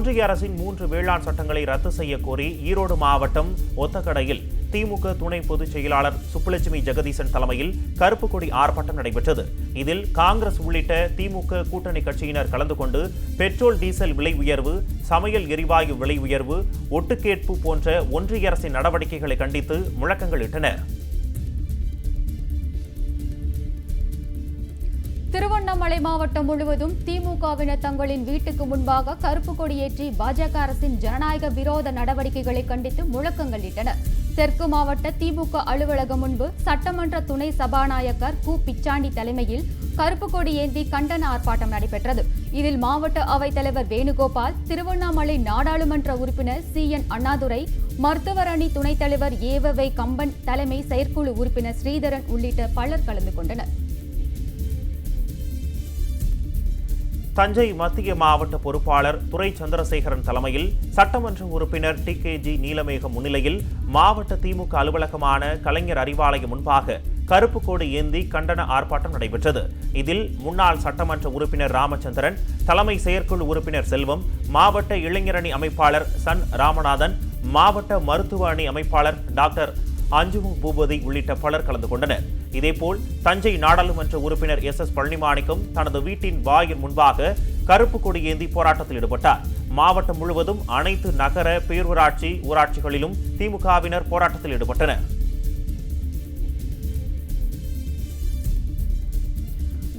ஒன்றிய அரசின் 3 வேளாண் சட்டங்களை ரத்து செய்ய கோரி ஈரோடு மாவட்டம் ஒத்தக்கடையில் திமுக துணை பொதுச் செயலாளர் சுப்புலட்சுமி ஜெகதீசன் தலைமையில் கருப்பு கொடி ஆர்ப்பாட்டம் நடைபெற்றது. இதில் காங்கிரஸ் உள்ளிட்ட திமுக கூட்டணி கட்சியினர் கலந்து கொண்டு பெட்ரோல் டீசல் விலை உயர்வு, சமையல் எரிவாயு விலை உயர்வு, ஒட்டுக்கேட்பு போன்ற ஒன்றிய அரசின் நடவடிக்கைகளை கண்டித்து முழக்கங்களிட்டனர். திருவண்ணாமலை மாவட்டம் முழுவதும் திமுகவினர் தங்களின் வீட்டுக்கு முன்பாக கருப்பு கொடியேற்றி பாஜக அரசின் ஜனநாயக விரோத நடவடிக்கைகளை கண்டித்து முழக்கங்களிட்டனர். தெற்கு மாவட்ட திமுக அலுவலகம் முன்பு சட்டமன்ற துணை சபாநாயகர் கு பிச்சாண்டி தலைமையில் கருப்பு கொடி ஏந்தி கண்டன ஆர்ப்பாட்டம் நடைபெற்றது. இதில் மாவட்ட அவைத்தலைவர் வேணுகோபால், திருவண்ணாமலை நாடாளுமன்ற உறுப்பினர் CN அண்ணாதுரை, மருத்துவர் அணி துணைத் தலைவர் ஏவவை கம்பன், தலைமை செயற்குழு உறுப்பினர் ஸ்ரீதரன் உள்ளிட்ட பலர் கலந்து கொண்டனர். தஞ்சை மத்திய மாவட்ட பொறுப்பாளர் துரை சந்திரசேகரன் தலைமையில் சட்டமன்ற உறுப்பினர் TKG நீலமேகம் முன்னிலையில் மாவட்ட திமுக அலுவலகமான கலைஞர் அறிவாலயம் முன்பாக கருப்பு கொடி ஏந்தி கண்டன ஆர்ப்பாட்டம் நடைபெற்றது. இதில் முன்னாள் சட்டமன்ற உறுப்பினர் ராமச்சந்திரன், தலைமை செயற்குழு உறுப்பினர் செல்வம், மாவட்ட இளைஞரணி அமைப்பாளர் சன் ராமநாதன், மாவட்ட மருத்துவ அணி அமைப்பாளர் டாக்டர் அஞ்சுமு பூபதி உள்ளிட்ட பலர் கலந்து கொண்டனர். இதேபோல் தஞ்சை நாடாளுமன்ற உறுப்பினர் SS பழனிமாணிக்கம் தனது வீட்டின் வாயில் முன்பாக கருப்பு கொடி ஏந்தி போராட்டத்தில் ஈடுபட்டார். மாவட்டம் முழுவதும் அனைத்து நகர, பேரூராட்சி, ஊராட்சிகளிலும் திமுகவினர் போராட்டத்தில் ஈடுபட்டனர்.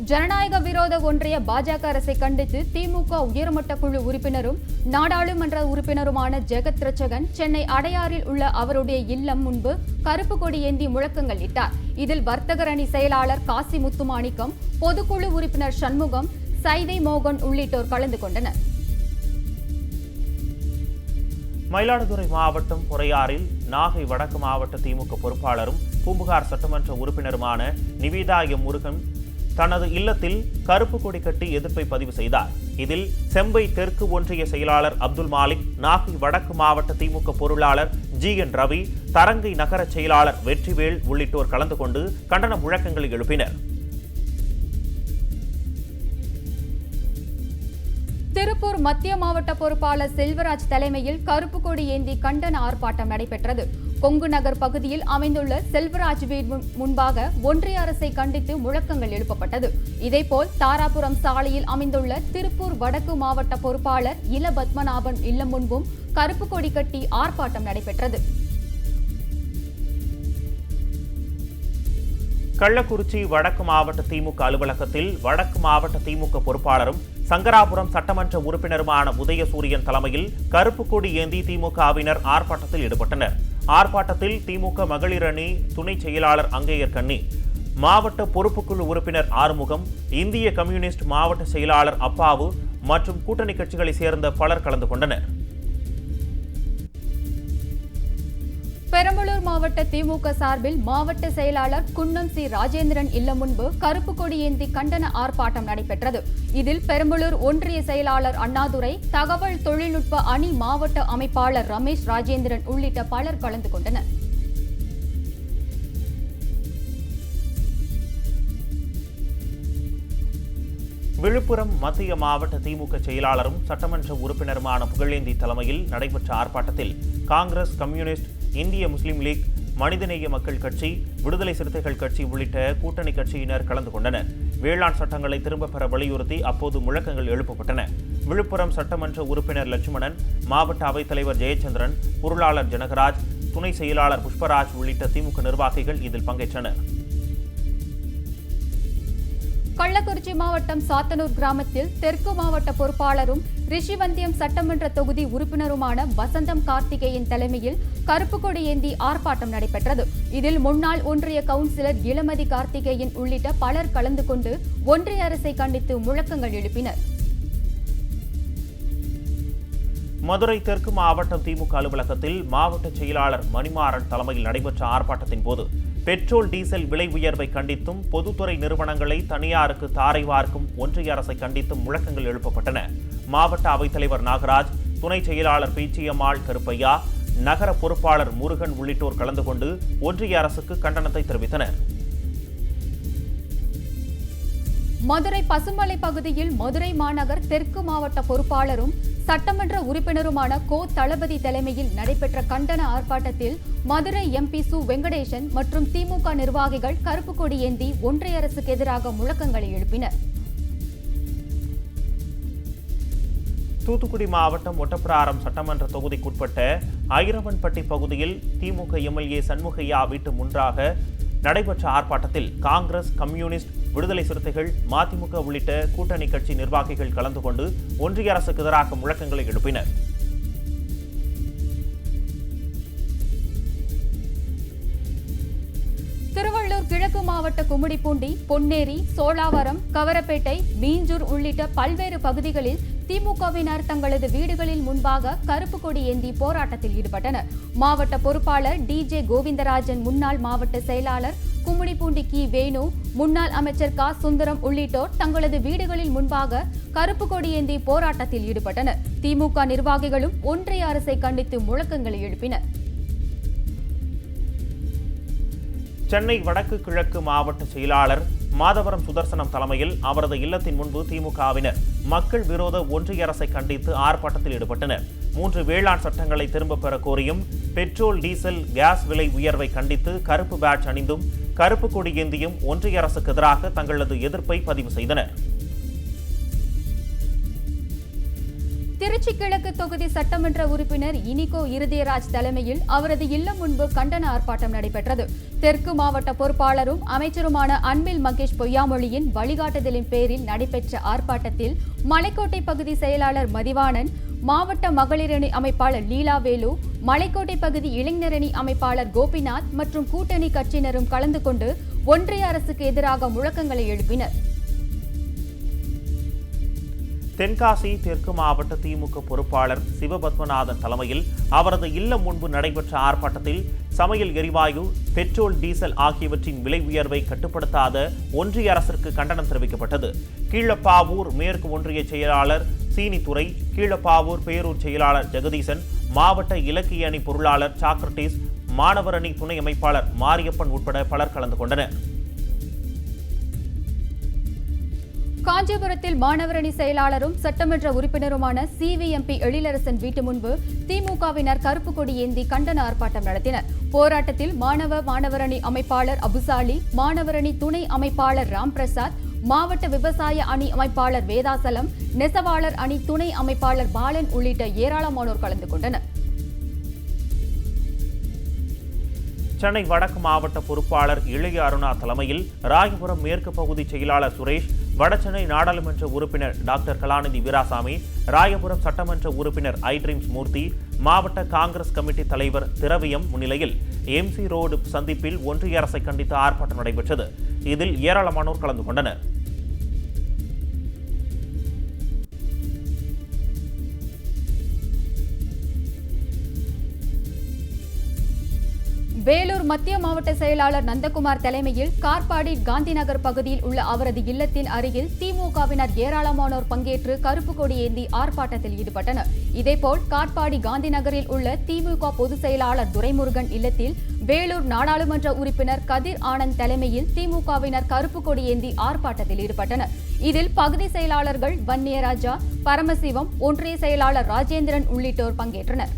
ஜனநாயக விரோத ஒன்றிய பாஜக அரசை கண்டித்து திமுக உயர்மட்ட குழு உறுப்பினரும் நாடாளுமன்ற உறுப்பினருமான ஜெகத் ரட்சகன் சென்னை அடையாறில் உள்ள அவருடைய இல்லம் முன்பு கருப்பு கொடி ஏந்தி முழக்கங்கள் இட்டார். இதில் வர்த்தகர் அணி செயலாளர் காசி முத்துமாணிக்கம், பொதுக்குழு உறுப்பினர் சண்முகம், சைதை மோகன் உள்ளிட்டோர் கலந்து கொண்டனர். மயிலாடுதுறை மாவட்டம் பொறையாறில் நாகை வடக்கு மாவட்ட திமுக பொறுப்பாளரும் பூம்புகார் சட்டமன்ற உறுப்பினருமான நிவேதா M. முருகன் தனது இல்லத்தில் கருப்பு கொடி கட்டி எதிர்ப்பை பதிவு செய்தார். இதில் செம்பை தெற்கு ஒன்றிய செயலாளர் அப்துல் மாலிக், நாகை வடக்கு மாவட்ட திமுக பொருளாளர் GN ரவி, தரங்கை நகர செயலாளர் வெற்றிவேல் உள்ளிட்டோர் கலந்து கொண்டு கண்டன முழக்கங்களை எழுப்பினர். திருப்பூர் மத்திய மாவட்ட பொறுப்பாளர் செல்வராஜ் தலைமையில் கருப்பு கொடி ஏந்தி கண்டன ஆர்ப்பாட்டம் நடைபெற்றது. கொங்கு நகர் பகுதியில் அமைந்துள்ள செல்வராஜ் வீடு முன்பாக ஒன்றிய அரசை கண்டித்து முழக்கங்கள் எழுப்பப்பட்டது. இதேபோல் தாராபுரம் சாலையில் அமைந்துள்ள திருப்பூர் வடக்கு மாவட்ட பொறுப்பாளர் இல பத்மநாபன் இல்லம் முன்பும் கருப்பு கொடி கட்டி ஆர்ப்பாட்டம் நடைபெற்றது. கள்ளக்குறிச்சி வடக்கு மாவட்ட திமுக அலுவலகத்தில் வடக்கு மாவட்ட திமுக பொறுப்பாளரும் சங்கராபுரம் சட்டமன்ற உறுப்பினருமான உதயசூரியன் தலைமையில் கருப்பு கொடி ஏந்தி திமுகவினர் ஆர்ப்பாட்டத்தில் ஈடுபட்டனர். ஆர்ப்பாட்டத்தில் திமுக மகளிர் அணி துணை செயலாளர் அங்கேயர் கண்ணி, மாவட்ட பொறுப்புக்குழு உறுப்பினர் ஆறுமுகம், இந்திய கம்யூனிஸ்ட் மாவட்ட செயலாளர் அப்பாவு மற்றும் கூட்டணி கட்சிகளைச் சேர்ந்த பலர் கலந்து கொண்டனர். பெரம்பலூர் மாவட்ட திமுக சார்பில் மாவட்ட செயலாளர் குன்னம் சி ராஜேந்திரன் இல்லம் முன்பு கருப்பு கொடி ஏந்தி கண்டன ஆர்ப்பாட்டம் நடைபெற்றது. இதில் பெரம்பலூர் ஒன்றிய செயலாளர் அண்ணாதுரை, தகவல் தொழில்நுட்ப அணி மாவட்ட அமைப்பாளர் ரமேஷ் ராஜேந்திரன் உள்ளிட்ட பலர் கலந்து கொண்டனர். விழுப்புரம் மத்திய மாவட்ட திமுக செயலாளரும் சட்டமன்ற உறுப்பினருமான புகழேந்தி தலைமையில் நடைபெற்ற ஆர்ப்பாட்டத்தில் காங்கிரஸ், கம்யூனிஸ்ட், இந்திய முஸ்லீம் லீக், மனிதநேய மக்கள் கட்சி, விடுதலை சிறுத்தைகள் கட்சி உள்ளிட்ட கூட்டணி கட்சியினர் கலந்து கொண்டனர். வேளாண் சட்டங்களை திரும்பப் பெற வலியுறுத்தி அப்போது முழக்கங்கள் எழுப்பப்பட்டன. விழுப்புரம் சட்டமன்ற உறுப்பினர் லட்சுமணன், மாவட்ட அவைத்தலைவர் ஜெயச்சந்திரன், பொருளாளர் ஜனகராஜ், துணை செயலாளர் புஷ்பராஜ் உள்ளிட்ட திமுக நிர்வாகிகள் இதில் பங்கேற்றனர். கள்ளக்குறிச்சி மாவட்டம் சாத்தனூர் கிராமத்தில் தெற்கு மாவட்ட பொறுப்பாளரும் ரிஷிவந்தியம் சட்டமன்ற தொகுதி உறுப்பினருமான வசந்தம் கார்த்திகேயன் தலைமையில் கருப்பு கொடி ஏந்தி ஆர்ப்பாட்டம் நடைபெற்றது. இதில் முன்னாள் ஒன்றிய கவுன்சிலர் இளமதி கார்த்திகேயன் உள்ளிட்ட பலர் கலந்து கொண்டு ஒன்றிய அரசை கண்டித்து முழக்கங்கள் எழுப்பினர். மதுரை தெற்கு மாவட்டம் திமுக அலுவலகத்தில் மாவட்ட செயலாளர் மணிமாறன் தலைமையில் நடைபெற்ற ஆர்ப்பாட்டத்தின் போது பெட்ரோல் டீசல் விலை உயர்வை கண்டித்தும் பொதுத்துறை நிறுவனங்களை தனியாருக்கு தாரை வார்க்கும் ஒன்றிய அரசை கண்டித்தும் முழக்கங்கள் எழுப்பப்பட்டன. மாவட்ட அவைத்தலைவர் நாகராஜ், துணை செயலாளர் பீச்சியம்மாள் கருப்பையா, நகர பொறுப்பாளர் முருகன் உள்ளிட்டோர் கலந்து கொண்டு ஒன்றிய அரசுக்கு கண்டனத்தை தெரிவித்தனர். மதுரை பசுமலை பகுதியில் மதுரை மாநகர் தெற்கு மாவட்ட பொறுப்பாளரும் சட்டமன்ற உறுப்பினருமான கோ தளபதி தலைமையில் நடைபெற்ற கண்டன ஆர்ப்பாட்டத்தில் மதுரை எம்பி சு வெங்கடேசன் மற்றும் திமுக நிர்வாகிகள் கருப்பு கொடி ஏந்தி ஒன்றிய அரசுக்கு எதிராக முழக்கங்களை எழுப்பினர். தூத்துக்குடி மாவட்டம் ஒட்டப்பிராரம் சட்டமன்ற தொகுதிக்குட்பட்ட ஐரவன்பட்டி பகுதியில் திமுக எம்எல்ஏ சண்முகையா வீட்டு முன்பாக நடைபெற்ற ஆர்ப்பாட்டத்தில் காங்கிரஸ், கம்யூனிஸ்ட், விடுதலை சிறுத்தைகள், மதிமுக உள்ளிட்ட கூட்டணி கட்சி நிர்வாகிகள் கலந்து கொண்டு ஒன்றிய அரசுக்கு எதிராக முழக்கங்களை எழுப்பினர். திருவள்ளூர் கிழக்கு மாவட்ட கும்மிடிப்பூண்டி, பொன்னேரி, சோழாவரம், கவரப்பேட்டை, மீஞ்சூர் உள்ளிட்ட பல்வேறு பகுதிகளில் திமுகவினர் தங்களது வீடுகளில் முன்பாக கருப்பு கொடி ஏந்தி போராட்டத்தில் ஈடுபட்டனர். மாவட்ட பொறுப்பாளர் டிஜே கோவிந்தராஜன், முன்னாள் மாவட்ட செயலாளர் கும்மிடிப்பூண்டி கி வேணு, முன்னாள் அமைச்சர் கா சுந்தரம் உள்ளிட்டோர் தங்களது வீடுகளில் முன்பாக கருப்பு கொடி ஏந்தி போராட்டத்தில் ஈடுபட்டனர். திமுக நிர்வாகிகளும் ஒன்றிய அரசை கண்டித்து முழக்கங்களை எழுப்பினர். சென்னை வடக்கு கிழக்கு மாவட்ட செயலாளர் மாதவரம் சுதர்சனம் தலைமையில் அவரது இல்லத்தின் முன்பு திமுகவினர் மக்கள் விரோத ஒன்றிய அரசை கண்டித்து ஆர்ப்பாட்டத்தில் ஈடுபட்டனர். 3 வேளாண் சட்டங்களை திரும்பப் பெற கோரியும், பெட்ரோல், டீசல், கேஸ் விலை உயர்வை கண்டித்து கருப்பு பேட்ஜ் அணிந்தும் கருப்பு கொடி ஏந்தியும் ஒன்றிய அரசுக்கு எதிராக தங்களது எதிர்ப்பை பதிவு செய்தனர். திருச்சி கிழக்கு தொகுதி சட்டமன்ற உறுப்பினர் இனிகோ இருதயராஜ் தலைமையில் அவரது இல்லம் முன்பு கண்டன ஆர்ப்பாட்டம் நடைபெற்றது. தெற்கு மாவட்ட பொறுப்பாளரும் அமைச்சருமான அன்பில் மகேஷ் பொய்யாமொழியின் வழிகாட்டுதலின் பேரில் நடைபெற்ற ஆர்ப்பாட்டத்தில் மலைக்கோட்டை பகுதி செயலாளர் மதிவாணன், மாவட்ட மகளிரணி அமைப்பாளர் லீலாவேலு, மலைக்கோட்டை பகுதி இளைஞரணி அமைப்பாளர் கோபிநாத் மற்றும் கூட்டணி கட்சியினரும் கலந்து கொண்டு ஒன்றிய அரசுக்கு எதிராக முழக்கங்களை எழுப்பினர். தென்காசி தெற்கு மாவட்ட திமுக பொறுப்பாளர் சிவபத்மநாதன் தலைமையில் அவரது இல்லம் முன்பு நடைபெற்ற ஆர்ப்பாட்டத்தில் சமையல் எரிவாயு, பெட்ரோல், டீசல் ஆகியவற்றின் விலை உயர்வை கட்டுப்படுத்தாத ஒன்றிய அரசிற்கு கண்டனம் தெரிவிக்கப்பட்டது. கீழப்பாவூர் மேற்கு ஒன்றிய செயலாளர் சீனித்துறை, கீழப்பாவூர் பேரூர் செயலாளர் ஜெகதீசன், மாவட்ட இலக்கிய அணி பொருளாளர் சாக்ரட்டிஸ், மாணவர் அணி துணை அமைப்பாளர் மாரியப்பன் உட்பட பலர் கலந்து கொண்டனர். காஞ்சிபுரத்தில் மாணவரணி செயலாளரும் சட்டமன்ற உறுப்பினருமான சிவிஎம்பி எழிலரசன் வீட்டு முன்பு திமுகவினர் கருப்பு கொடி ஏந்தி கண்டன ஆர்ப்பாட்டம் நடத்தினர். போராட்டத்தில் மாணவரணி அமைப்பாளர் அபுசாலி, மாணவரணி துணை அமைப்பாளர் ராம்பிரசாத், மாவட்ட விவசாய அணி அமைப்பாளர் வேதாசலம், நெசவாளர் அணி துணை அமைப்பாளர் பாலன் உள்ளிட்ட ஏராளமானோர் கலந்து கொண்டனர். சென்னை வடக்கு மாவட்ட பொறுப்பாளர் இளைய அருணா தலைமையில் ராயபுரம் மேற்கு பகுதி செயலாளர் சுரேஷ், வடசென்னை நாடாளுமன்ற உறுப்பினர் டாக்டர் கலாநிதி வீராசாமி, ராயபுரம் சட்டமன்ற உறுப்பினர் ஐட்ரீம்ஸ் மூர்த்தி, மாவட்ட காங்கிரஸ் கமிட்டி தலைவர் திரவியம் முன்னிலையில் எம்சி ரோடு சந்திப்பில் ஒன்றிய அரசை கண்டித்து ஆர்ப்பாட்டம் நடைபெற்றது. இதில் ஏராளமானோர் கலந்து கொண்டனர். வேலூர் மத்திய மாவட்ட செயலாளர் நந்தகுமார் தலைமையில் கார்பாடி காந்திநகர் பகுதியில் உள்ள அவரது இல்லத்தின் அருகில் திமுகவினர் ஏராளமானோர் பங்கேற்று கருப்பு கொடி ஏந்தி ஆர்ப்பாட்டத்தில் ஈடுபட்டனர். இதேபோல் காட்பாடி காந்திநகரில் உள்ள திமுக பொதுச் செயலாளர் துரைமுருகன் இல்லத்தில் வேலூர் நாடாளுமன்ற உறுப்பினர் கதிர் ஆனந்த் தலைமையில் திமுகவினர் கருப்பு கொடி ஏந்தி ஆர்ப்பாட்டத்தில் ஈடுபட்டனர். இதில் பகுதி செயலாளர்கள் வன்னியராஜா, பரமசிவம், ஒன்றிய செயலாளர் ராஜேந்திரன் உள்ளிட்டோர் பங்கேற்றனர்.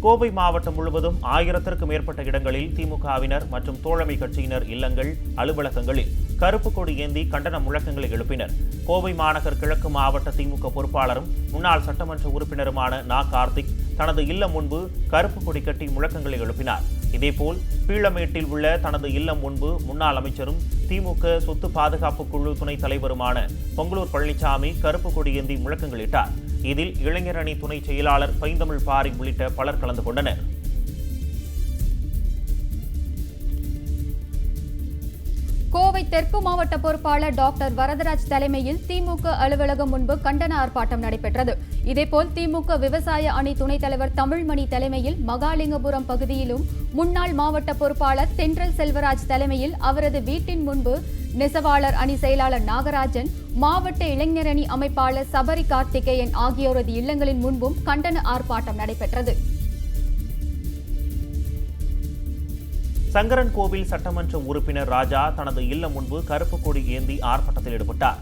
கோவை மாவட்டம் முழுவதும் 1000க்கும் மேற்பட்ட இடங்களில் திமுகவினர் மற்றும் தோழமை கட்சியினர் இல்லங்கள், அலுவலகங்களில் கருப்பு கொடி ஏந்தி கண்டன முழக்கங்களை எழுப்பினர். கோவை மாநகர் கிழக்கு மாவட்ட திமுக பொறுப்பாளரும் முன்னாள் சட்டமன்ற உறுப்பினருமான நா. கார்த்திக் தனது இல்லம் முன்பு கருப்பு கொடி கட்டி முழக்கங்களை எழுப்பினார். இதேபோல் பீளமேட்டில் உள்ள தனது இல்லம் முன்பு முன்னாள் அமைச்சரும் திமுக சொத்து பாதுகாப்பு குழு துணைத் தலைவருமான பொங்கலூர் பழனிசாமி கருப்பு கொடி ஏந்தி முழக்கங்களிட்டார். இதில் இளைஞரணி துணை செயலாளர் பைந்தமிழ் பாரி உள்ளிட்ட பலர் கலந்து கொண்டனர். கோவை தெற்கு மாவட்ட பொறுப்பாளர் டாக்டர் வரதராஜ் தலைமையில் திமுக அலுவலகம் முன்பு கண்டன ஆர்ப்பாட்டம் நடைபெற்றது. இதேபோல் திமுக விவசாய அணி துணைத் தலைவர் தமிழ்மணி தலைமையில் மகாலிங்கபுரம் பகுதியிலும், முன்னாள் மாவட்ட பொறுப்பாளர் தென்றல் செல்வராஜ் தலைமையில் அவரது வீட்டின் முன்பு நெசவாளர் அணி செயலாளர் நாகராஜன், மாவட்ட இளைஞரணி அமைப்பாளர் சபரி கார்த்திகேயன் ஆகியோரது இல்லங்களின் முன்பும் கண்டன ஆர்ப்பாட்டம் நடைபெற்றது. சங்கரன் கோவில் சட்டமன்ற உறுப்பினர் ராஜா தனது இல்லம் முன்பு கருப்பு கொடி ஏந்தி ஆர்ப்பாட்டத்தில் ஈடுபட்டார்.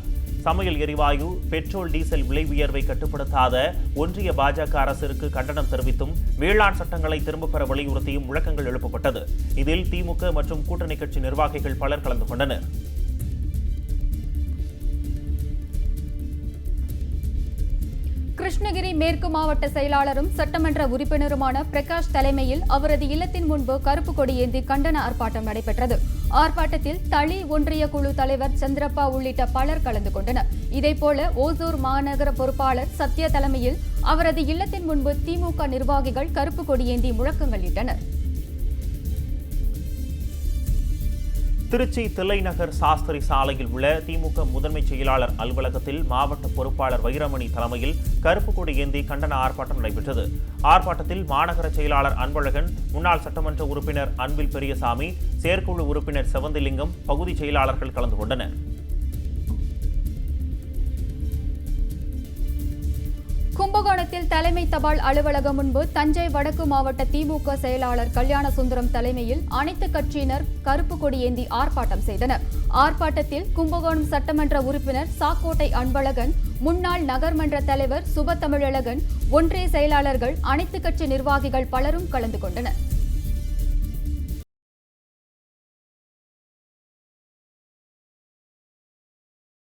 சமையல் எரிவாயு, பெட்ரோல், டீசல் விலை உயர்வை கட்டுப்படுத்தாத ஒன்றிய பாஜக அரசிற்கு கண்டனம் தெரிவித்தும் வேளாண் சட்டங்களை திரும்பப் பெற வலியுறுத்தியும் முழக்கங்கள் எழுப்பப்பட்டது. இதில் திமுக மற்றும் கூட்டணி கட்சி நிர்வாகிகள் பலர் கலந்து கொண்டனர். கிருஷ்ணகிரி மேற்கு மாவட்ட செயலாளரும் சட்டமன்ற உறுப்பினருமான பிரகாஷ் தலைமையில் அவரது இல்லத்தின் முன்பு கருப்பு கொடி ஏந்தி கண்டன ஆர்ப்பாட்டம் நடைபெற்றது. ஆர்ப்பாட்டத்தில் தளி ஒன்றிய குழு தலைவர் சந்திரப்பா உள்ளிட்ட பலர் கலந்து கொண்டனர். இதேபோல ஓசூர் மாநகர பொறுப்பாளர் சத்யா தலைமையில் அவரது இல்லத்தின் முன்பு திமுக நிர்வாகிகள் கருப்பு கொடி ஏந்தி முழக்கங்களிட்டனர். திருச்சி தில்லைநகர் சாஸ்திரி சாலையில் உள்ள திமுக முதன்மை செயலாளர் அலுவலகத்தில் மாவட்ட பொறுப்பாளர் வைரமணி தலைமையில் கருப்பு கொடி ஏந்தி கண்டன ஆர்ப்பாட்டம் நடைபெற்றது. ஆர்ப்பாட்டத்தில் மாநகர செயலாளர் அன்பழகன், முன்னாள் சட்டமன்ற உறுப்பினர் அன்பில் பெரியசாமி, செயற்குழு உறுப்பினர் செவந்திலிங்கம், பகுதி செயலாளர்கள் கலந்து கொண்டனர். கும்பகோணத்தில் தலைமை தபால் அலுவலகம் முன்பு தஞ்சை வடக்கு மாவட்ட திமுக செயலாளர் கல்யாணசுந்தரம் தலைமையில் அனைத்து கட்சியினர் கருப்பு கொடி ஏந்தி ஆர்ப்பாட்டம் செய்தனர். ஆர்ப்பாட்டத்தில் கும்பகோணம் சட்டமன்ற உறுப்பினர் சாக்கோட்டை அன்பழகன், முன்னாள் நகர்மன்ற தலைவர் சுபத்தமிழழகன், ஒன்றிய செயலாளர்கள், அனைத்து கட்சி நிர்வாகிகள் பலரும் கலந்து கொண்டனர்.